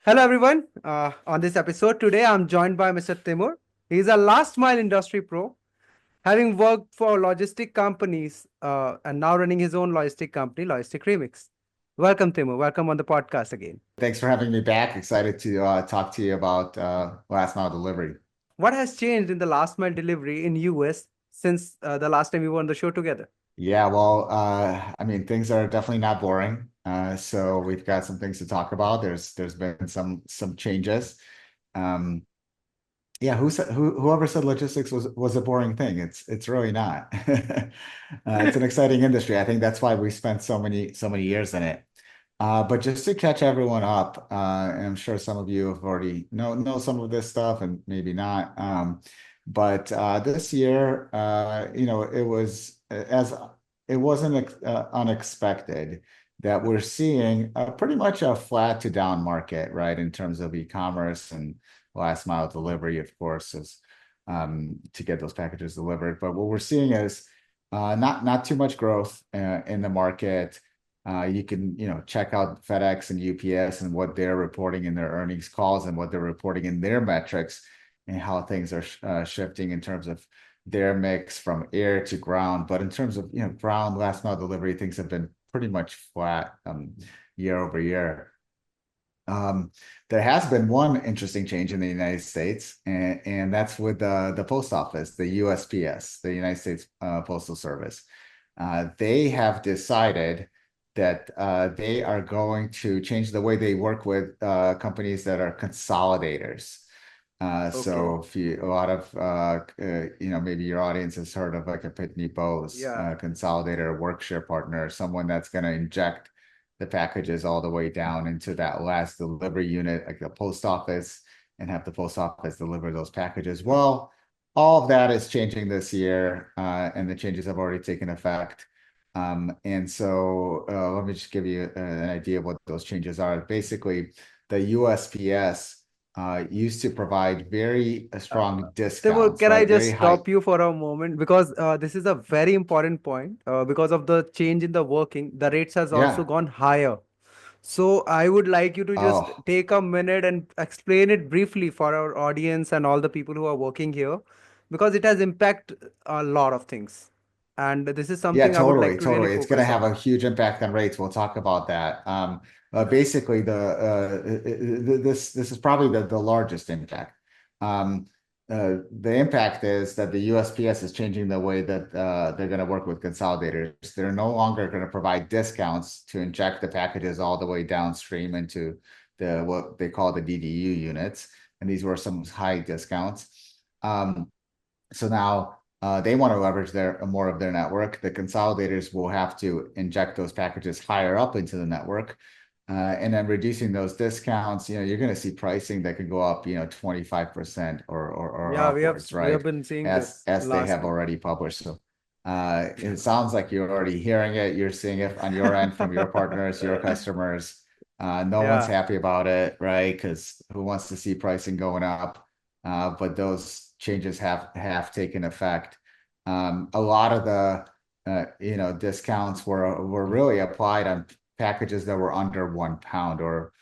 Hello, everyone. On this episode today, I'm joined by Mr. Timur. He's a last mile industry pro, having worked for logistic companies and now running his own logistic company, Logistic Remix. Welcome, Timur. Welcome on the podcast again. Thanks for having me back. Excited to talk to you about last mile delivery. What has changed in the last mile delivery in US since the last time we were on the show together? Yeah, well, I mean, things are definitely not boring. So we've got some things to talk about. There's been some changes. Um, yeah, whoever said logistics was a boring thing? It's really not. It's an exciting industry. I think that's why we spent so many years in it. But just to catch everyone up, and I'm sure some of you have already know some of this stuff and maybe not. But this year, it wasn't unexpected that we're seeing pretty much a flat to down market, right, in terms of e-commerce and last mile delivery, of course, is to get those packages delivered. But what we're seeing is not too much growth in the market. You can, check out FedEx and UPS and what they're reporting in their earnings calls and what they're reporting in their metrics and how things are shifting in terms of their mix from air to ground. But in terms of, ground last mile delivery, things have been pretty much flat year over year. There has been one interesting change in the United States, and that's with the post office, the USPS, the United States Postal Service. They have decided that they are going to change the way they work with companies that are consolidators. Okay. So if you, a lot of, maybe your audience has heard of like a Pitney Bowes Yeah. consolidator, workshare partner, someone that's going to inject the packages all the way down into that last delivery unit, like the post office, and have the post office deliver those packages. Well, all of that is changing this year, and the changes have already taken effect. And so let me just give you an idea of what those changes are. Basically, the USPS used to provide very Uh, strong Timur, discounts, can I right? just Very high. stop you for a moment because this is a very important point. Because of the change in the working, the rates has also Yeah. gone higher. So I would like you to just Oh, take a minute and explain it briefly for our audience and all the people who are working here, because it has impact a lot of things. And this is yeah, something I would like totally, to really totally. It's going to focus have on. a huge impact on rates. We'll talk about that. Basically, this is probably the largest impact. Um, the impact is that the USPS is changing the way that they're going to work with consolidators. They're no longer going to provide discounts to inject the packages all the way downstream into what they call the DDU units, and these were some high discounts. Um, so now they want to leverage their more of their network. The consolidators will have to inject those packages higher up into the network. And then reducing those discounts, you're going to see pricing that could go up, 25% or Yeah, upwards, we have right? been seeing As this as they have lastly. already published. So it sounds like you're already hearing it. You're seeing it on your end from your partners, your customers. No one's Yeah, happy about it, right? Because who wants to see pricing going up? But those changes have taken effect. A lot of the discounts were really applied on packages that were under 1 pound or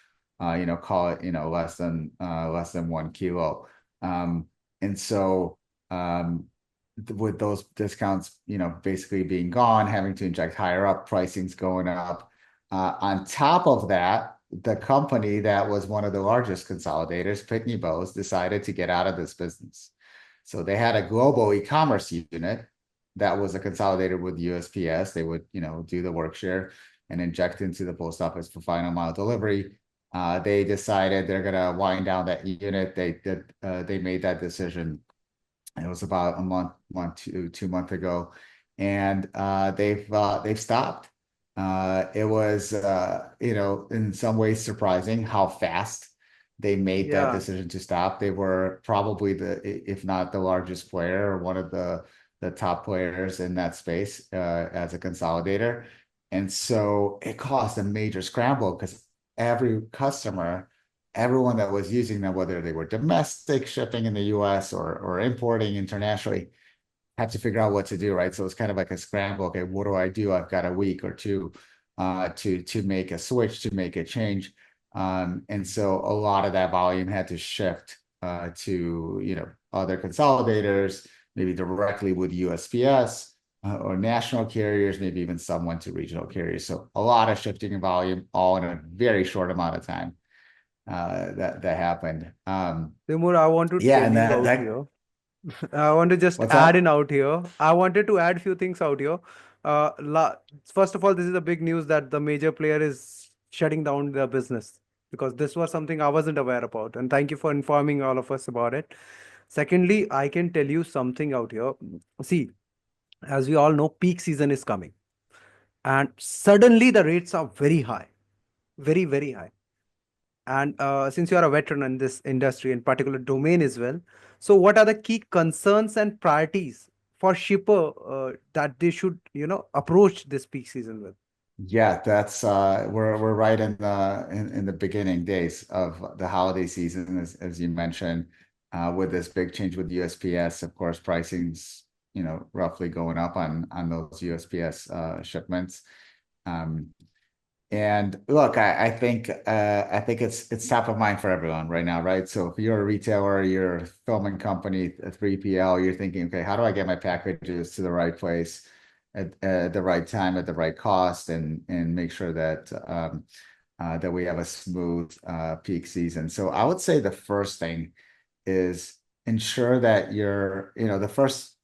call it less than 1 kilo. Um, and so with those discounts basically being gone, having to inject higher up, pricing's going up. On top of that, the company that was one of the largest consolidators, Pitney Bowes, decided to get out of this business. So they had a global e-commerce unit that was a consolidator with USPS. They would, do the work share and inject into the post office for final mile delivery. They decided they're gonna wind down that unit. They made that decision. It was about a month, 2 months ago, and they've stopped. It was in some ways surprising how fast they made that yeah. decision to stop. They were probably if not the largest player, or one of the top players in that space as a consolidator, and so it caused a major scramble because every customer everyone that was using them, whether they were domestic shipping in the US or importing internationally, had to figure out what to do, right? So it's kind of like a scramble. Okay, what do I do? I've got a week or two to make a switch, to make a change. And so a lot of that volume had to shift to, other consolidators, maybe directly with USPS or national carriers, maybe even some went to regional carriers. So a lot of shifting in volume, all in a very short amount of time that happened. Timur, I want to Yeah, tell and you that out that here. I want to just what's add that? in out here. I wanted to add few things out here. Uh, la- First of all, this is a big news that the major player is shutting down their business, because this was something I wasn't aware about. And thank you for informing all of us about it. Secondly, I can tell you something out here. See, as we all know, peak season is coming, and suddenly the rates are very high, very, very high. And since you are a veteran in this industry and particular domain as well, so what are the key concerns and priorities for shipper that they should, approach this peak season with? Yeah, that's we're right in the beginning days of the holiday season, as you mentioned, with this big change with USPS. Of course, pricing's roughly going up on those USPS shipments. Um, and look, I think it's top of mind for everyone right now, right? So if you're a retailer, you're a filming company, a 3PL, you're thinking, okay, how do I get my packages to the right place at the right time at the right cost, and make sure that we have a smooth peak season. So I would say the first thing is ensure that the first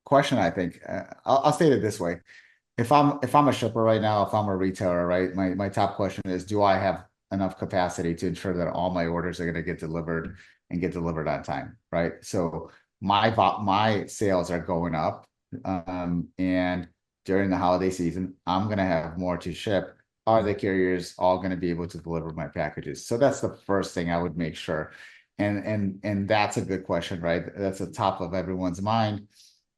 question, I think, I'll state it this way. If I'm a shipper right now, if I'm a retailer, right, my top question is, do I have enough capacity to ensure that all my orders are going to get delivered and get delivered on time, right? So my sales are going up, and during the holiday season, I'm going to have more to ship. Are the carriers all going to be able to deliver my packages? So that's the first thing I would make sure. And that's a good question, right? That's the top of everyone's mind.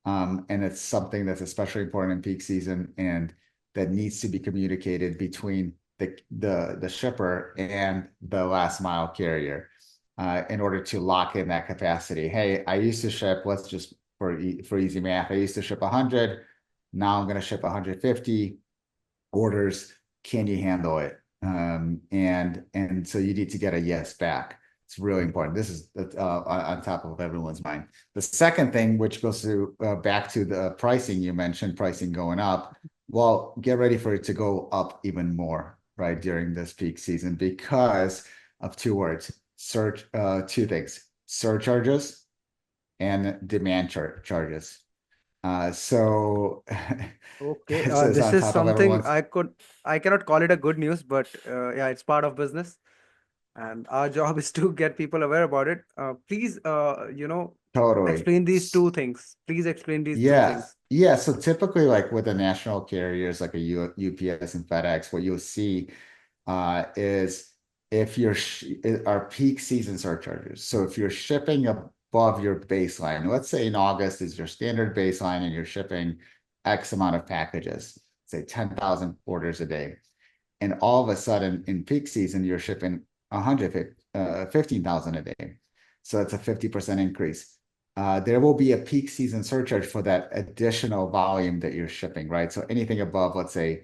And it's something that's especially important in peak season, and that needs to be communicated between the shipper and the last mile carrier in order to lock in that capacity. Hey, I used to ship, let's just for easy math, I used to ship 100. Now I'm going to ship 150 orders. Can you handle it? And so you need to get a yes back. It's really important. This is on top of everyone's mind. The second thing, which goes to back to the pricing, you mentioned pricing going up. Well, get ready for it to go up even more, right, during this peak season, because of two words, two things, surcharges and demand charges. So Okay, it's this on is top of something everyone's. I cannot call it a good news, but yeah, it's part of business, and our job is to get people aware about it. Please, Totally. explain these two things. Please explain these two Yeah. things. Yeah. So typically, like with the national carriers like a UPS and FedEx, what you'll see is if you're our peak season surcharges. So if you're shipping above your baseline, let's say in August is your standard baseline and you're shipping X amount of packages, say 10,000 orders a day. And all of a sudden in peak season, you're shipping 15,000 a day. So that's a 50% increase. There will be a peak season surcharge for that additional volume that you're shipping, right? So anything above, let's say,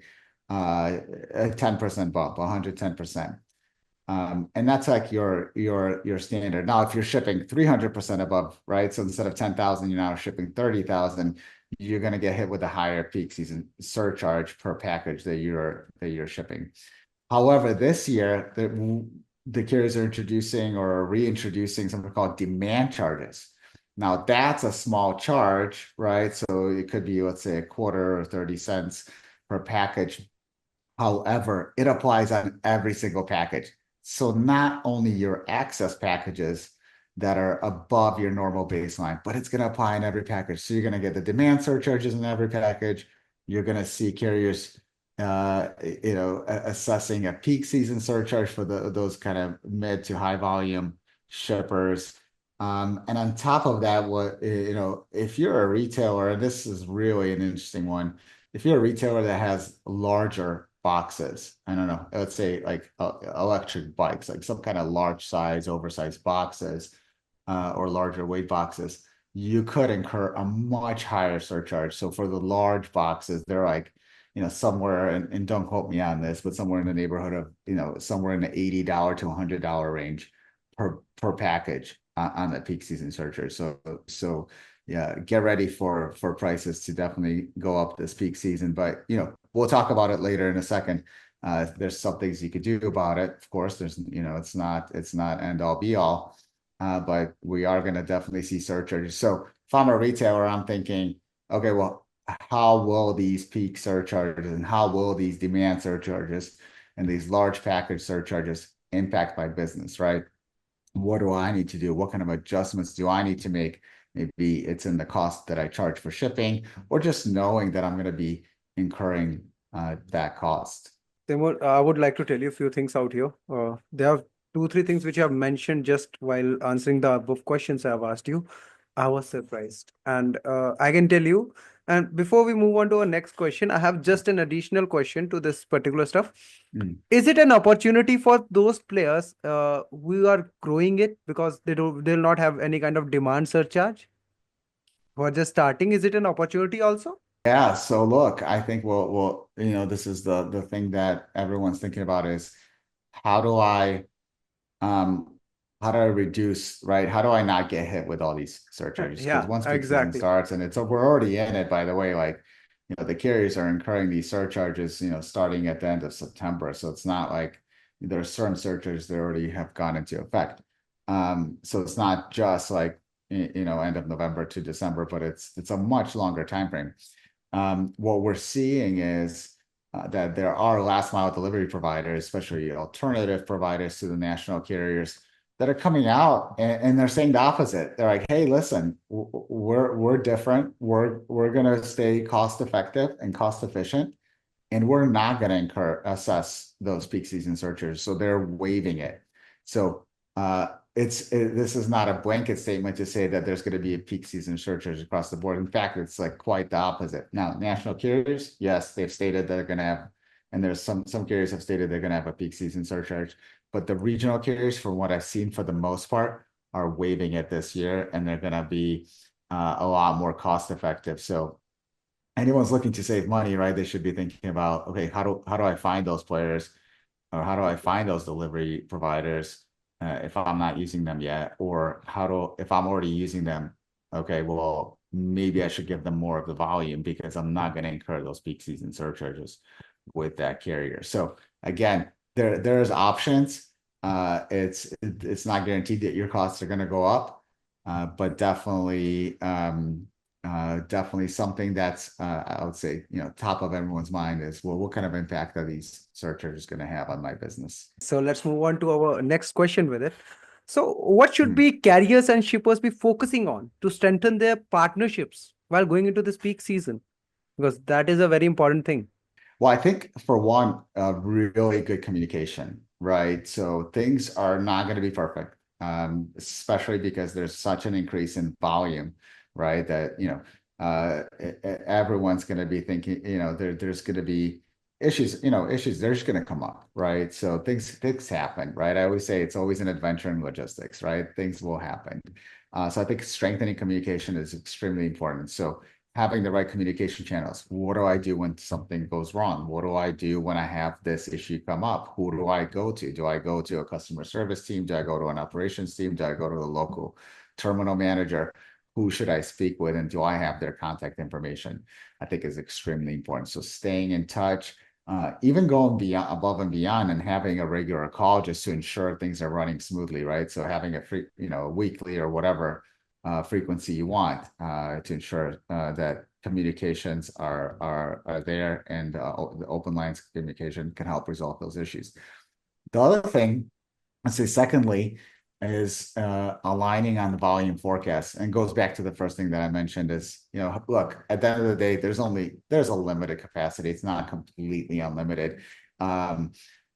a 10% bump, 110%. And that's like your standard. Now, if you're shipping 300% above, right? So instead of 10,000, you're now shipping 30,000, you're going to get hit with a higher peak season surcharge per package that you're shipping. However, this year, the carriers are introducing or reintroducing something called demand charges. Now, that's a small charge, right? So it could be, let's say, a quarter or 30 cents per package. However, it applies on every single package. So not only your access packages that are above your normal baseline, but it's going to apply in every package. So you're going to get the demand surcharges in every package. You're going to see carriers, assessing a peak season surcharge for those kind of mid to high volume shippers. And on top of that, if you're a retailer, and this is really an interesting one, if you're a retailer that has larger boxes, I don't know, let's say like electric bikes, like some kind of large size, oversized boxes, or larger weight boxes, you could incur a much higher surcharge. So for the large boxes, they're like, somewhere, and don't quote me on this, but somewhere in the neighborhood of, somewhere in the $80 to $100 range per package on the peak season surcharge. So yeah, get ready for prices to definitely go up this peak season. But we'll talk about it later in a second. There's some things you could do about it. Of course, there's it's not end all be all, but we are going to definitely see surcharges. So if I'm a retailer, I'm thinking, okay, well, how will these peak surcharges and how will these demand surcharges and these large package surcharges impact my business, right? What do I need to do? What kind of adjustments do I need to make? Maybe it's in the cost that I charge for shipping, or just knowing that I'm going to be incurring that cost. Timur, I would like to tell you a few things out here. There are two, three things which I have mentioned just while answering the above questions I have asked you. I was surprised. And I can tell you, and before we move on to our next question, I have just an additional question to this particular stuff. Mm. Is it an opportunity for those players who are growing it because they'll not have any kind of demand surcharge? Who are just starting, is it an opportunity also? Yeah, so look, I think this is the thing that everyone's thinking about is how do I um how do I reduce, right? How do I not get hit with all these surcharges? Because Yeah, once peak season exactly. starts, and we're already in it, by the way, like the carriers are incurring these surcharges, starting at the end of September. So it's not like there are certain surcharges that already have gone into effect. So it's not just like end of November to December, but it's a much longer time frame. What we're seeing is that there are last mile delivery providers, especially alternative providers to the national carriers, that are coming out and they're saying the opposite. They're like, "Hey, listen, we're different. We're gonna stay cost effective and cost efficient, and we're not going to assess those peak season searchers." So they're waiving it. So this is not a blanket statement to say that there's going to be a peak season searchers across the board. In fact, it's like quite the opposite. Now, national carriers, yes, they've stated they're going to have, and there's some carriers have stated they're going to have a peak season surcharge, but the regional carriers, from what I've seen, for the most part, are waiving it this year, and they're going to be a lot more cost effective. So anyone's looking to save money, right? They should be thinking about, okay, how do I find those players, or how do I find those delivery providers if I'm not using them yet, or if I'm already using them, okay, well, maybe I should give them more of the volume because I'm not going to incur those peak season surcharges with that carrier. So again, there's options. It's not guaranteed that your costs are going to go up, but definitely something that's I would say top of everyone's mind is, well, what kind of impact are these surcharges going to have on my business? So let's move on to our next question with it. So, what should Hmm. be carriers and shippers be focusing on to strengthen their partnerships while going into this peak season? Because that is a very important thing. Well, I think for one, really good communication, right? So things are not going to be perfect, especially because there's such an increase in volume, right? That everyone's going to be thinking, there's going to be issues, they're just going to come up, right? So things happen, right? I always say it's always an adventure in logistics, right? Things will happen. So I think strengthening communication is extremely important. So having the right communication channels. What do I do when something goes wrong? What do I do when I have this issue come up? Who do I go to? Do I go to a customer service team? Do I go to an operations team? Do I go to the local terminal manager? Who should I speak with? And do I have their contact information? I think is extremely important. So staying in touch, even going beyond, above and beyond, and having a regular call just to ensure things are running smoothly, right? So having a free, weekly or whatever frequency you want to ensure that communications are there, and the open lines communication can help resolve those issues. The other thing, I'd say, secondly, is aligning on the volume forecast, and goes back to the first thing that I mentioned is, look, at the end of the day, there's a limited capacity. It's not completely unlimited.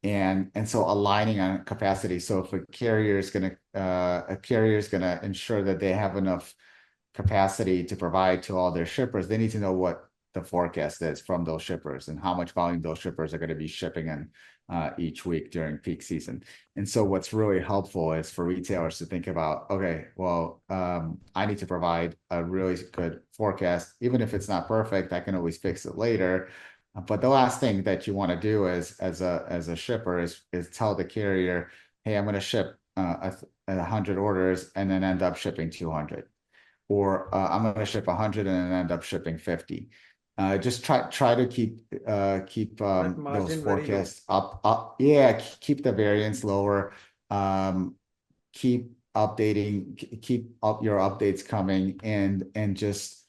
And so aligning on capacity. So if a carrier is going to ensure that they have enough capacity to provide to all their shippers, they need to know what the forecast is from those shippers and how much volume those shippers are going to be shipping in each week during peak season. And so what's really helpful is for retailers to think about, okay, well, I need to provide a really good forecast. Even if it's not perfect, I can always fix it later. But the last thing that you want to do is, as a shipper, is tell the carrier, "Hey, I'm going to ship 100 orders and then end up shipping 200, or I'm going to ship 100 and then end up shipping 50." Just try to keep That those margin very low. forecasts up. Yeah, keep the variance lower. Um, keep updating, keep up your updates coming, and just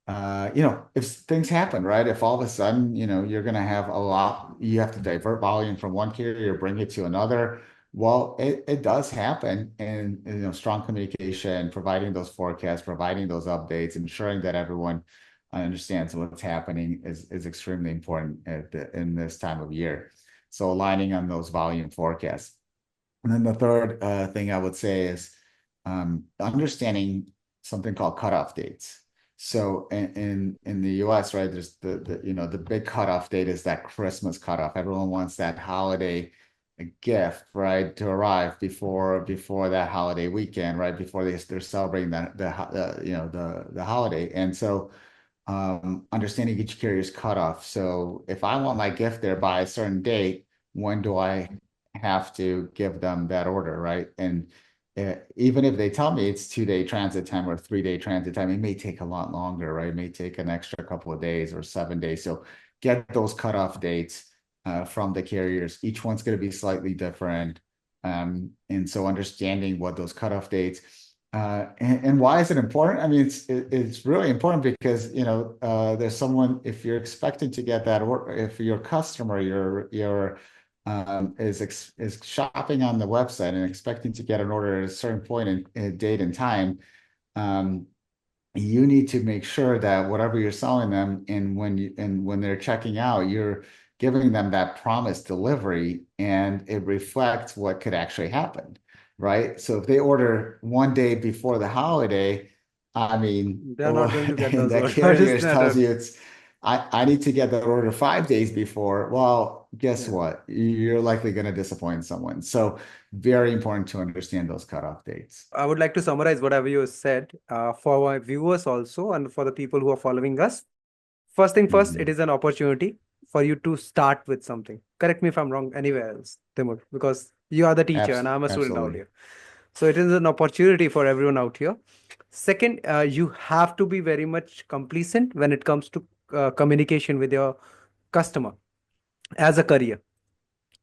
if things happen, right? If all of a sudden, you're going to have a lot, you have to divert volume from one carrier, bring it to another. Well, it does happen, and strong communication, providing those forecasts, providing those updates, ensuring that everyone understands what's happening is extremely important in this time of year. So aligning on those volume forecasts. And then the third thing I would say is understanding something called cutoff dates. So in the US, right, there's the big cutoff date is that Christmas cutoff. Everyone wants that holiday gift, right, to arrive before that holiday weekend, right, before they're celebrating the holiday. And so understanding each carrier's cutoff. So if I want my gift there by a certain date, when do I have to give them that order, right? And even if they tell me it's 2-day transit time or 3-day transit time, it may take a lot longer, right? It may take an extra couple of days or 7 days. So get those cutoff dates from the carriers. Each one's going to be slightly different. And so understanding what those cutoff dates and why is it important? I mean, it's really important because there's someone, if you're expecting to get that order, if your customer is shopping on the website and expecting to get an order at a certain point in date and time, um, you need to make sure that whatever you're selling them, and when they're checking out, you're giving them that promised delivery, and it reflects what could actually happen, right? So if they order one day before the holiday, I mean, They are not or going to get and those the orders. carrier That tells are, you I need to get that order 5 days before. Well, guess yeah. what? You're likely going to disappoint someone. So very important to understand those cutoff dates. I would like to summarize whatever you said for my viewers also and for the people who are following us. First thing first, it Mhm. is an opportunity for you to start with something. Correct me if I'm wrong anywhere else, Timur, because you are the teacher and I'm a student out Absolutely. here. So it is an opportunity for everyone out here. Second, you have to be very much complacent when it comes to communication with your customer as a career.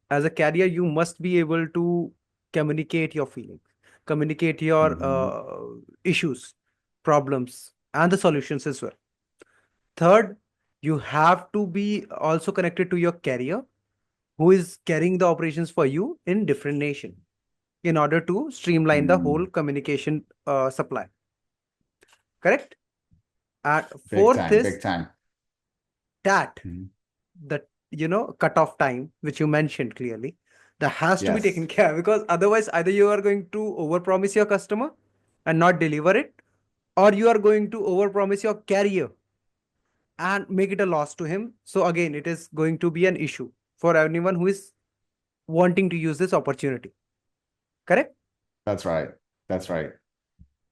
As a carrier, you must be able to communicate your feelings, communicate your Mhm. issues, problems, and the solutions as well. Third, you have to be also connected to your carrier who is carrying the operations for you in different nation in order to streamline the whole Mhm. communication supply. Correct? And Big fourth time, is big time. that Mhm. the cutoff time which you mentioned clearly that has to be Yes, taken care because otherwise either you are going to overpromise your customer and not deliver it, or you are going to overpromise your carrier and make it a loss to him. So again, it is going to be an issue for anyone who is wanting to use this opportunity. Correct? that's right. That's right.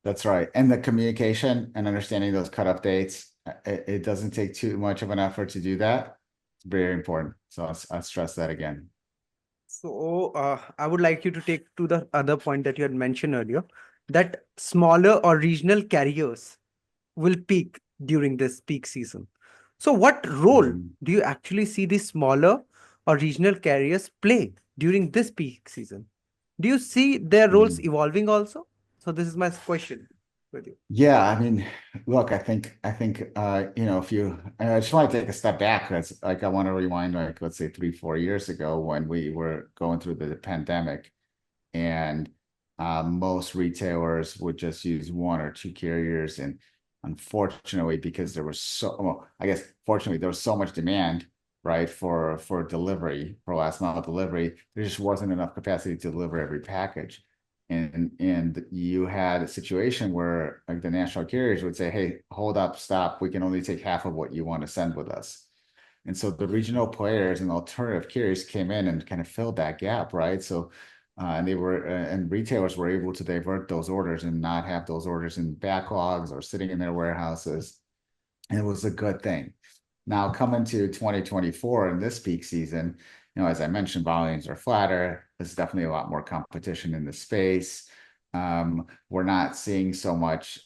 That's right. And the communication and understanding those cutoff dates, it doesn't take too much of an effort to do that. It's very important. So I'll stress that again. So I would like you to take to the other point that you had mentioned earlier, that smaller or regional carriers will peak during this peak season. So, what role Mhm. do you actually see the smaller or regional carriers play during this peak season? Do you see their roles Mhm. evolving also? So, this is my question with you. Yeah, I mean, look, I think if you I just want to take a step back. That's like I want to rewind, like, let's say 3, 4 years ago when we were going through the pandemic, and most retailers would just use one or two carriers. And unfortunately, because there was well, I guess fortunately there was so much demand, right, for delivery, for last mile delivery, there just wasn't enough capacity to deliver every package. And you had a situation where like the national carriers would say, "Hey, hold up, stop. We can only take half of what you want to send with us." And so the regional players and alternative carriers came in and kind of filled that gap, right? So, and retailers were able to divert those orders and not have those orders in backlogs or sitting in their warehouses. And it was a good thing. Now coming to 2024 in this peak season, as I mentioned, volumes are flatter. There's definitely a lot more competition in the space. We're not seeing so much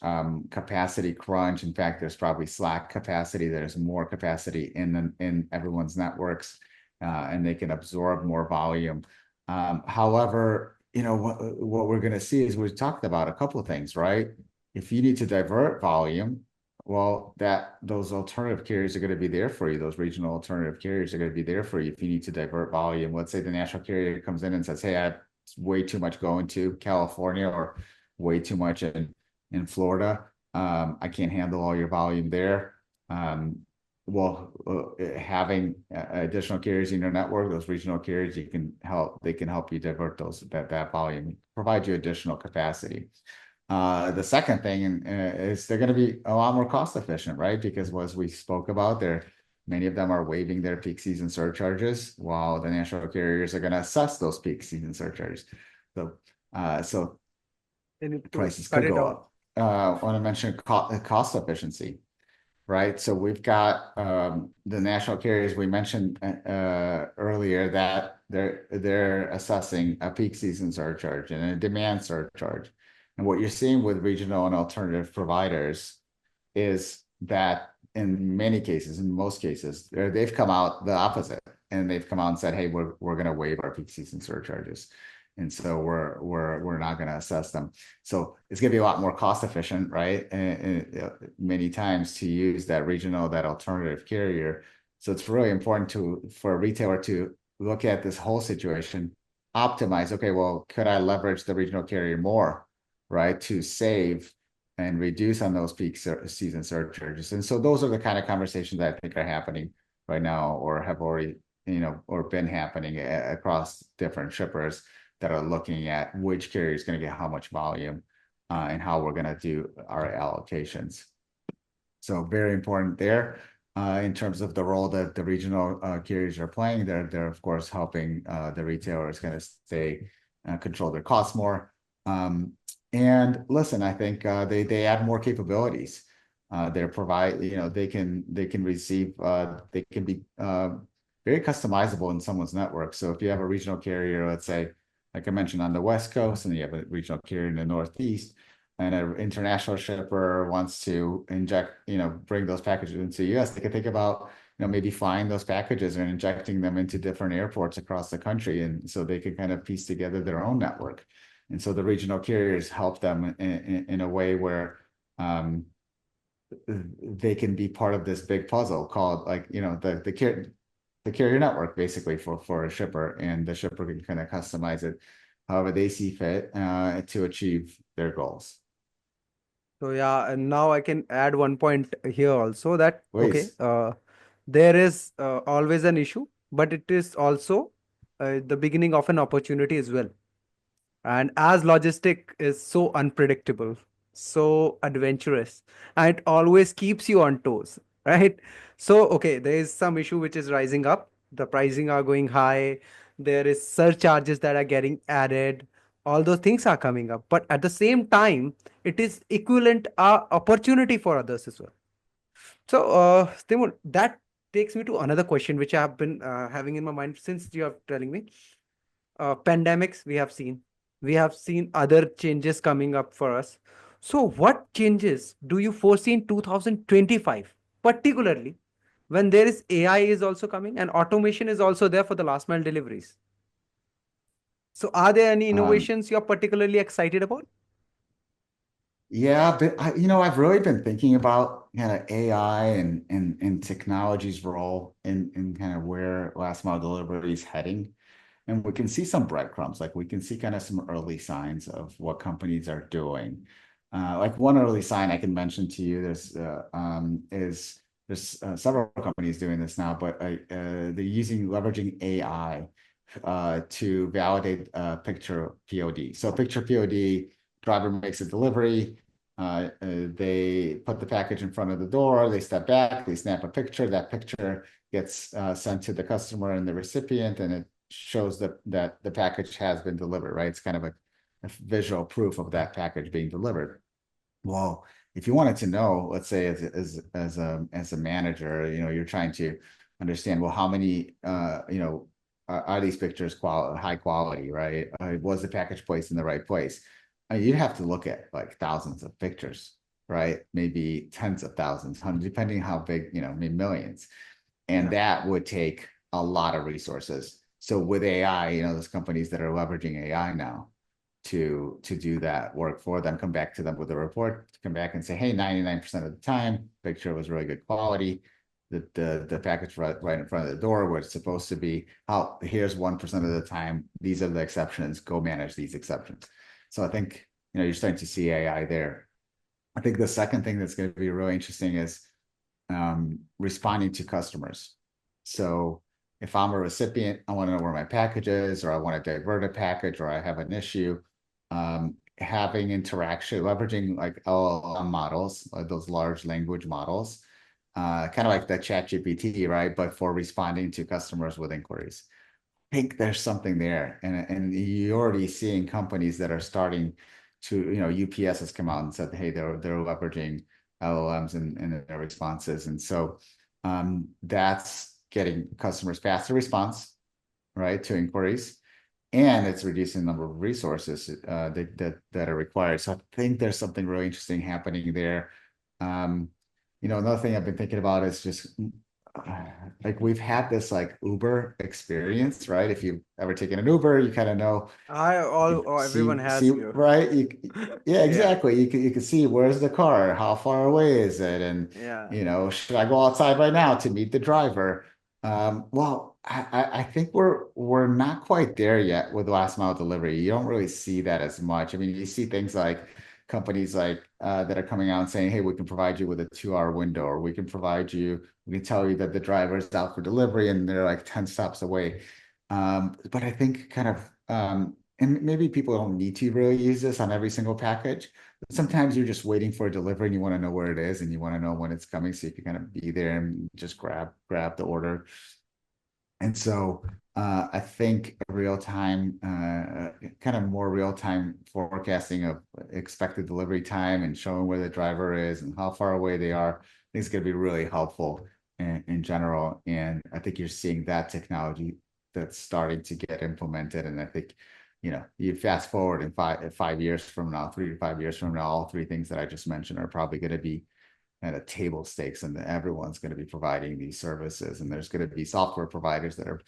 capacity crunch. In fact, there's probably slack capacity. There's more capacity in everyone's networks, and they can absorb more volume. However, what we're going to see is we've talked about a couple of things, right? If you need to divert volume, well, those alternative carriers are going to be there for you. Those regional alternative carriers are going to be there for you if you need to divert volume. Let's say the national carrier comes in and says, "Hey, I have way too much going to California or way too much in Florida. I can't handle all your volume there." Having additional carriers in your network, those regional carriers, they can help you divert that volume, provide you additional capacity. The second thing is they're going to be a lot more cost efficient, right? Because as we spoke about, many of them are waiving their peak season surcharges, while the national carriers are going to assess those peak season surcharges. So They need to prices cut could it go down. up. I want to mention cost efficiency, right? So we've got the national carriers we mentioned earlier that they're assessing a peak season surcharge and a demand surcharge. And what you're seeing with regional and alternative providers is that in many cases, in most cases, they've come out the opposite, and they've come out and said, "Hey, we're going to waive our peak season surcharges, and so we're not going to assess them." So it's going to be a lot more cost efficient, right? And many times to use that regional, that alternative carrier. So it's really important for a retailer to look at this whole situation, optimize. Okay, well, could I leverage the regional carrier more, right, to save and reduce on those peak season surcharges? And so those are the kind of conversations that I think are happening right now, or have already, or been happening across different shippers that are looking at which carrier is going to get how much volume, and how we're going to do our allocations. So very important there. In terms of the role that the regional carriers are playing, they're of course helping the retailers kind of control their costs more. And listen, I think they add more capabilities. They provide, they can receive, they can be very customizable in someone's network. So if you have a regional carrier, let's say, like I mentioned, on the West Coast, and you have a regional carrier in the Northeast, and an international shipper wants to bring those packages into the US, they can think about, maybe flying those packages and injecting them into different airports across the country. And so they can kind of piece together their own network. And so the regional carriers help them in a way where they can be part of this big puzzle called, like, the carrier network, basically, for a shipper, and the shipper can kind of customize it however they see fit to achieve their goals. So yeah, and now I can add one point here also that okay, Please. there is always an issue, but it is also the beginning of an opportunity as well. And as logistic is so unpredictable, so adventurous, and it always keeps you on toes, right? So, okay, there is some issue which is rising up. The pricing are going high. There is surcharges that are getting added. All those things are coming up. But at the same time, it is equivalent opportunity for others as well. So, Timur, that takes me to another question which I have been having in my mind since you are telling me pandemics we have seen other changes coming up for us. So what changes do you foresee in 2025, particularly when there is AI is also coming and automation is also there for the last mile deliveries? So are there any Um, innovations you're particularly excited about? yeah, but I've really been thinking about kind of AI and technology's role in kind of where last mile delivery is heading. And we can see some breadcrumbs, like we can see kind of some early signs of what companies are doing. Like one early sign I can mention to you, there's several companies doing this now, but they're leveraging AI to validate picture POD. So picture POD, driver makes a delivery. They put the package in front of the door. They step back. They snap a picture. That picture gets sent to the customer and the recipient, and it shows that the package has been delivered. Right? It's kind of a visual proof of that package being delivered. Well, if you wanted to know, let's say as a manager, you're trying to understand, well, how many are these pictures high quality, right? Was the package placed in the right place? You'd have to look at like thousands of pictures, right? Maybe tens of thousands, hundreds, depending how big, maybe millions. And Yeah. that would take a lot of resources. So with AI, there's companies that are leveraging AI now to do that work for them, come back to them with a report, come back and say, hey, 99% of the time, picture was really good quality. The package right in front of the door where it's supposed to be. Here's 1% of the time. These are the exceptions. Go manage these exceptions. So I think you're starting to see AI there. I think the second thing that's going to be really interesting is responding to customers. So if I'm a recipient, I want to know where my package is, or I want to divert a package, or I have an issue. Having interaction, leveraging like LLM models, those large language models, kind of like the ChatGPT, right? But for responding to customers with inquiries. I think there's something there, and you're already seeing companies that are starting to, UPS has come out and said, hey, they're leveraging LLMs in their responses, and so that's getting customers faster response, right, to inquiries, and it's reducing the number of resources that are required. So I think there's something really interesting happening there. Another thing I've been thinking about is just like we've had this like Uber experience, right? If you've ever taken an Uber, you kind of know you Everyone has see here. right. Yeah, Yeah. exactly. You can see where's the car, how far away is it, and Yeah. should I go outside right now to meet the driver? Well, I think we're not quite there yet with last mile delivery. You don't really see that as much. I mean, you see things like companies like that are coming out and saying, hey, we can provide you with a 2 hour window, or we can tell you that the driver is out for delivery and they're like 10 stops away. But I think kind of and maybe people don't need to really use this on every single package. But sometimes you're just waiting for a delivery and you want to know where it is and you want to know when it's coming, so you can kind of be there and just grab the order. And so I think kind of more real time forecasting of expected delivery time and showing where the driver is and how far away they are, I think it's going to be really helpful in general. And I think you're seeing that technology that's starting to get implemented. And I think, you fast forward in 5 years from now, 3 to 5 years from now, all three things that I just mentioned are probably going to be at a table stakes, and everyone's going to be providing these services, and there's going to be software providers that are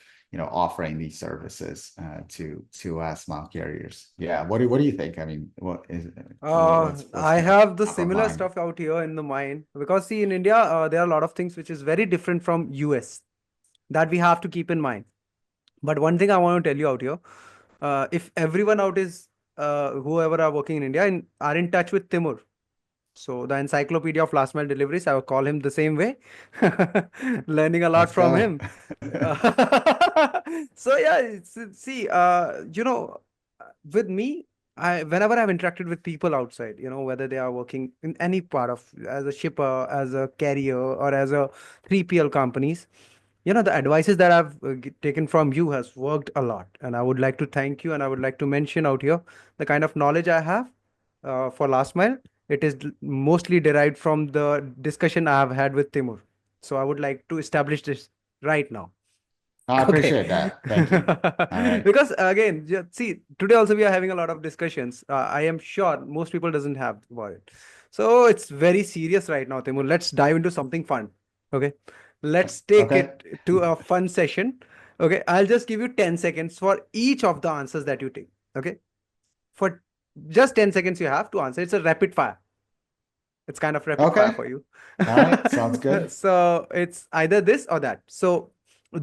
offering these services to last mile carriers. Yeah, what do you think? I mean, what's I kind of have the top of similar mind? stuff out here in the mind because see in India there are a lot of things which is very different from US that we have to keep in mind. But one thing I want to tell you out here, if everyone out is whoever are working in India are in touch with Timur. So the encyclopedia of last mile deliveries, I would call him the same way. Learning a lot Let's from go. him. So yeah, see, with me, whenever I've interacted with people outside, whether they are working in any part of as a shipper, as a carrier, or as a 3PL companies, the advices that I've taken from you has worked a lot, and I would like to thank you, and I would like to mention out here the kind of knowledge I have for last mile. It is mostly derived from the discussion I have had with Timur. So I would like to establish this right now. I Okay. appreciate that. Thank you. All right. Because again, see, today also we are having a lot of discussions. I am sure most people doesn't have about it. So it's very serious right now, Timur. Let's dive into something fun. Okay. Let's take Okay. it to a fun session. Okay. I'll just give you 10 seconds for each of the answers that you take. Okay. For just 10 seconds you have to answer. It's a rapid fire. It's kind of rapid fire Okay. for you. All right. Sounds good. So it's either this or that. So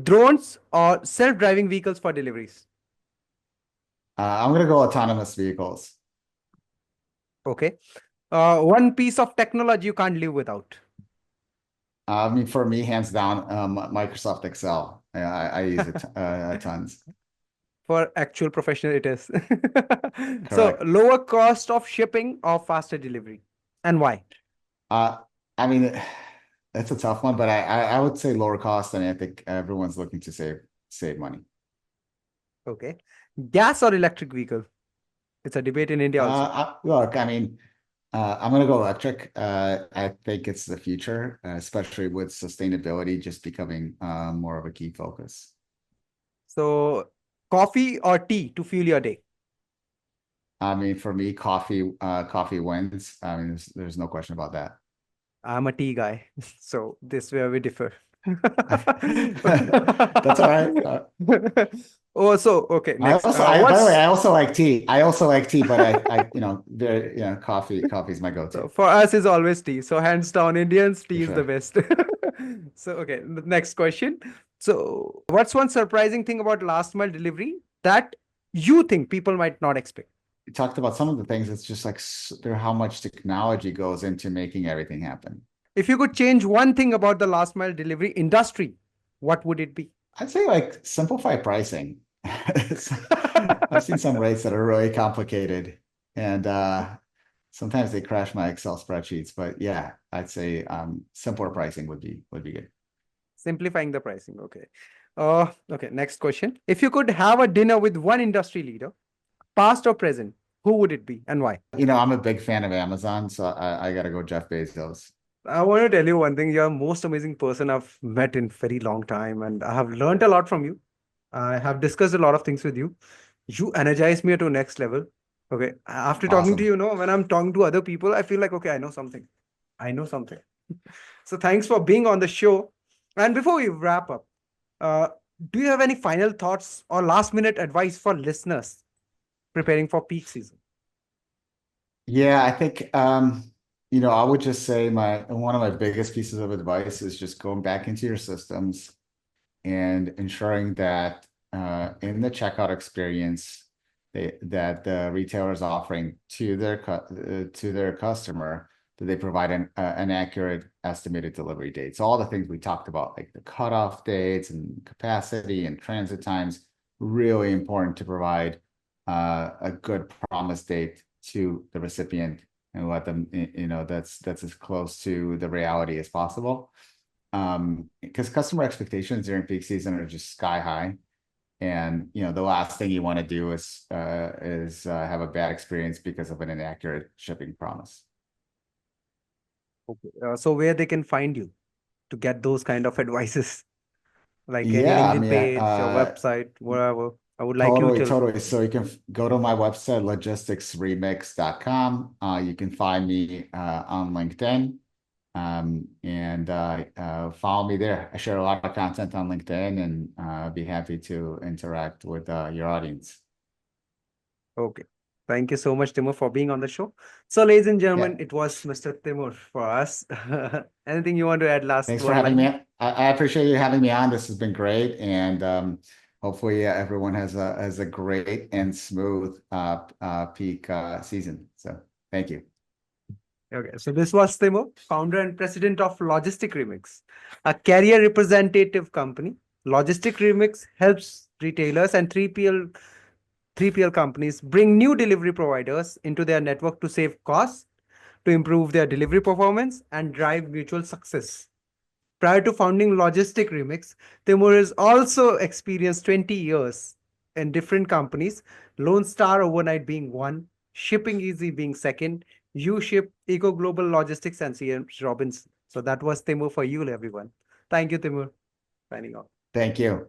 drones or self-driving vehicles for deliveries. I'm gonna go autonomous vehicles. Okay. One piece of technology you can't live without. I mean, for me, hands down, Microsoft Excel. I use it tons. For actual professional, it is. So Correct. lower cost of shipping or faster delivery. And why? Uh, I mean, that's a tough one, but I would say lower cost, and I think everyone's looking to save money. Okay. Gas or electric vehicle? It's a debate in India also. Look, I mean, I'm gonna go electric. I think it's the future, especially with sustainability just becoming more of a key focus. So, coffee or tea to fuel your day? I mean, for me, coffee wins. I mean, there's no question about that. I'm a tea guy, so this where we differ. That's all right. Oh, so okay. I Next, also, by the way, what's I also like tea. I also like tea, but coffee's my so go-to for us is always tea. So hands down, Indians, for tea is the sure. best. So okay, the next question. So what's one surprising thing about last mile delivery that you think people might not expect? We talked about some of the things. It's just like how much technology goes into making everything happen. If you could change one thing about the last mile delivery industry, what would it be? I'd say like simplify pricing. I've seen some rates that are really complicated and sometimes they crash my Excel spreadsheets, but yeah, I'd say simpler pricing would be good. Simplifying the pricing. Okay. Okay. Next question. If you could have a dinner with one industry leader, past or present, who would it be and why? I'm a big fan of Amazon, so I gotta go Jeff Bezos. I want to tell you one thing. You're the most amazing person I've met in very long time, and I have learned a lot from you. I have discussed a lot of things with you. You energize me to next level. Okay. After talking to Awesome. you, when I'm talking to other people, I feel like, okay, I know something. I know something. So thanks for being on the show. And before we wrap up, uh, do you have any final thoughts or last minute advice for listeners preparing for peak season? Yeah, I think I would just say my one of my biggest pieces of advice is just going back into your systems and ensuring that in the checkout experience that the retailer is offering to their customer, that they provide an accurate estimated delivery date. So all the things we talked about, like the cutoff dates and capacity and transit times, really important to provide a good promise date to the recipient and let them, that's as close to the reality as possible. Because customer expectations during peak season are just sky high. And the last thing you want to do is have a bad experience because of an inaccurate shipping promise. Okay. So where they can find you to get those kind of advices, like any Yeah, I LinkedIn mean, page, your website, whatever. I would like you totally, to. totally. So you can go to my website, logisticsremix.com. You can find me on LinkedIn. And follow me there. I share a lot of content on LinkedIn and be happy to interact with your audience. Okay. Thank you so much, Timur, for being on the show. So, ladies and Yeah, gentlemen, it was Mr. Timur for us. Anything you want to add? Last thanks for one having me. line. I appreciate you having me on. This has been great, and hopefully everyone has a great and smooth peak season. So thank you. Okay, so this was Timur, founder and president of Logistic Remix, a carrier representative company. Logistic Remix helps retailers and 3PL companies bring new delivery providers into their network to save costs, to improve their delivery performance, and drive mutual success. Prior to founding Logistic Remix, Timur has also experienced 20 years in different companies, Lone Star Overnight being one, Shipping Easy being second, U-Ship, Eco Global Logistics, and CM Robinson. So that was Timur for you, everyone. Thank you, Timur. Signing off. Thank you.